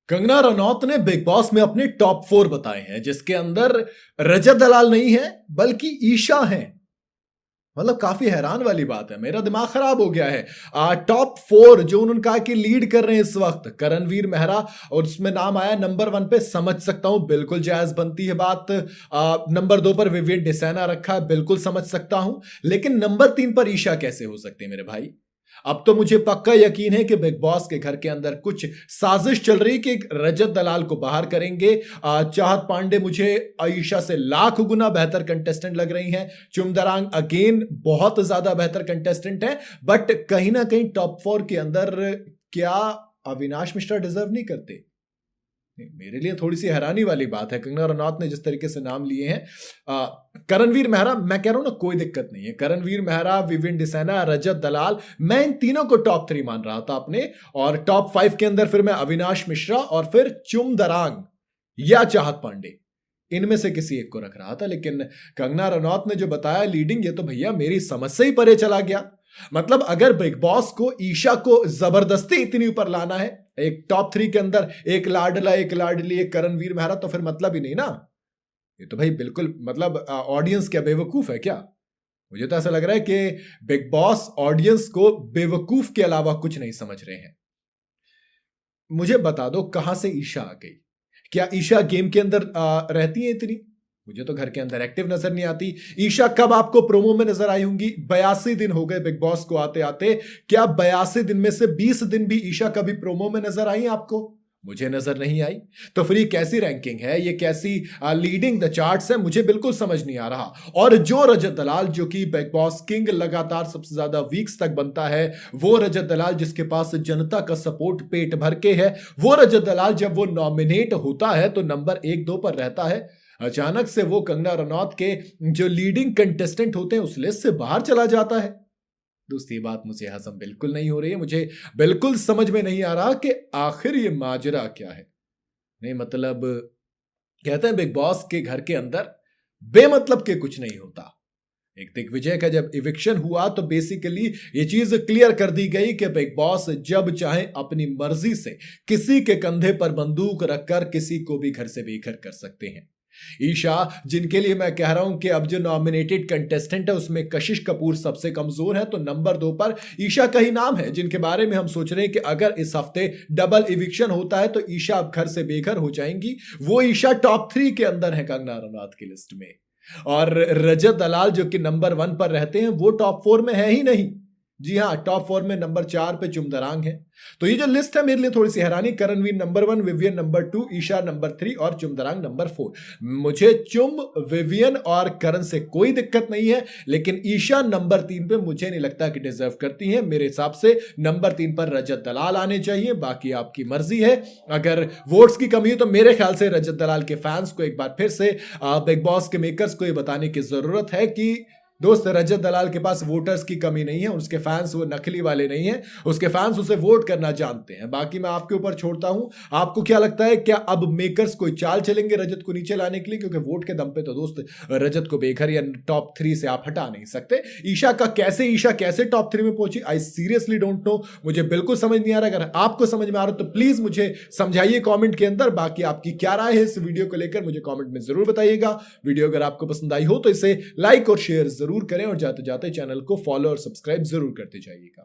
कंगना रनौत ने big boss में अपने टॉप 4 बताए हैं, जिसके अंदर रजत दलाल नहीं है बल्कि ईशा है। मतलब काफी हैरान वाली बात है, मेरा दिमाग खराब हो गया है। टॉप 4 जो उन्होंने कहा कि लीड कर रहे हैं इस वक्त, करणवीर मेहरा, और उसमें नाम आया नंबर 1 पे, समझ सकता हूं, बिल्कुल जायज बनती है बात। नंबर 2 पर विवियन डिसैना रखा है, बिल्कुल समझ सकता हूं। लेकिन नंबर 3 पर ईशा कैसे हो सकती है मेरे भाई? अब तो मुझे पक्का यकीन है कि बिग बॉस के घर के अंदर कुछ साजिश चल रही कि रजत दलाल को बाहर करेंगे। चाहत पांडे मुझे आयशा से लाख गुना बेहतर कंटेस्टेंट लग रही हैं। चुमदरांग अगेन बहुत ज्यादा बेहतर कंटेस्टेंट है, बट कहीं ना कहीं टॉप 4 के अंदर क्या अविनाश मिश्रा डिजर्व नहीं करते? मेरे लिए थोड़ी सी हैरानी वाली बात है। कंगना रनौत ने जिस तरीके से नाम लिए हैं, करणवीर मेहरा, मैं कह रहा हूं ना, कोई दिक्कत नहीं है। करणवीर मेहरा, विवियन डिसैना, रजत दलाल, मैं इन तीनों को टॉप 3 मान रहा था अपने। और टॉप 5 के अंदर फिर मैं अविनाश मिश्रा और फिर चुम दरांग या चाहत पांडे, इनमें से किसी एक को रख रहा था। लेकिन कंगना रनौत ने जो बताया लीडिंग, ये तो भैया मेरी समझ से ही परे चला गया। मतलब अगर बिग बॉस को ईशा को जबरदस्ती इतनी ऊपर लाना है, एक टॉप 3 के अंदर एक लाडला, एक लाडली, एक करणवीर मेहरा, तो फिर मतलब ही नहीं ना। ये तो भाई बिल्कुल, मतलब ऑडियंस क्या बेवकूफ है क्या? मुझे तो ऐसा लग रहा है कि बिग बॉस ऑडियंस को बेवकूफ के अलावा कुछ नहीं समझ रहे हैं। मुझे बता दो कहां से ईशा आ गई? क्या ईशा गेम के अंदर रहती है इतनी? मुझे तो घर के अंदर एक्टिव नजर नहीं आती। ईशा कब आपको प्रोमो में नजर आई होंगी? 82 दिन हो गए बिग बॉस को आते आते। क्या 82 दिन में से 20 दिन भी ईशा कभी प्रोमो में नजर आई आपको? मुझे नजर नहीं आई। तो फिर ये कैसी रैंकिंग है, ये कैसी लीडिंग द चार्ट्स है? मुझे बिल्कुल समझ नहीं आ रहा। और जो रजत दलाल, जो कि बिग बॉस किंग लगातार सबसे ज्यादा वीक्स तक बनता है, वो रजत दलाल जिसके पास जनता का सपोर्ट पेट भर के है, वो रजत दलाल जब वो नॉमिनेट होता है तो नंबर 1-2 पर रहता है। अचानक से वो कंगना रनौत के जो लीडिंग कंटेस्टेंट होते हैं उस लिस्ट से बाहर चला जाता है। दूसरी बात, मुझे हजम बिल्कुल नहीं हो रही है। मुझे बिल्कुल समझ में नहीं आ रहा कि आखिर ये माजरा क्या है। नहीं मतलब, कहते हैं बिग बॉस के घर के अंदर बेमतलब के कुछ नहीं होता। एक दिग्विजय का जब इविक्शन हुआ तो बेसिकली ये चीज क्लियर कर दी गई कि बिग बॉस जब चाहे अपनी मर्जी से किसी के कंधे पर बंदूक रखकर किसी को भी घर से बेघर कर सकते हैं। ईशा, जिनके लिए मैं कह रहा हूं कि अब जो नॉमिनेटेड कंटेस्टेंट है उसमें कशिश कपूर सबसे कमजोर है, तो नंबर 2 पर ईशा का ही नाम है, जिनके बारे में हम सोच रहे हैं कि अगर इस हफ्ते डबल इविक्शन होता है तो ईशा अब घर से बेघर हो जाएंगी। वो ईशा टॉप 3 के अंदर है कंगना रनौत की लिस्ट में। और रजत दलाल जो कि नंबर 1 पर रहते हैं, वो टॉप 4 में है ही नहीं। जी हां, टॉप 4 में नंबर 4 पे चुमदरांग है। तो ये जो लिस्ट है मेरे लिए थोड़ी सी हैरानी। Karanveer number 1, Vivian number 2, Eisha number 3 और चुमदरांग नंबर 4। मुझे चुम, विवियन और करण से कोई दिक्कत नहीं है, लेकिन ईशा नंबर 3 पे मुझे नहीं लगता कि डिजर्व करती हैं। मेरे हिसाब से नंबर 3 पर रजत दलाल आने चाहिए। बाकी आपकी मर्जी है। अगर वोट्स की कमी है तो मेरे ख्याल से रजत दलाल के फैंस को एक बार फिर से बिग बॉस के मेकर्स को ये बताने की जरूरत है कि दोस्त, रजत दलाल के पास वोटर्स की कमी नहीं है। उसके फैंस वो नकली वाले नहीं हैं। उसके फैंस उसे वोट करना जानते हैं। बाकी मैं आपके ऊपर छोड़ता हूं। आपको क्या लगता है, क्या अब मेकर्स कोई चाल चलेंगे रजत को नीचे लाने के लिए? क्योंकि वोट के दम पे तो दोस्त रजत को बेघर या टॉप 3 से आप हटा नहीं सकते। ईशा कैसे टॉप 3 में पहुंची, आई सीरियसली डोंट नो। मुझे बिल्कुल समझ नहीं आ रहा। अगर आपको समझ में आ रहा तो प्लीज मुझे समझाइए कॉमेंट के अंदर। बाकी आपकी क्या राय है इस वीडियो को लेकर, मुझे कॉमेंट में जरूर बताइएगा। वीडियो अगर आपको पसंद आई हो तो इसे लाइक और शेयर जरूर करें, और जाते जाते चैनल को फॉलो और सब्सक्राइब जरूर करते जाइएगा।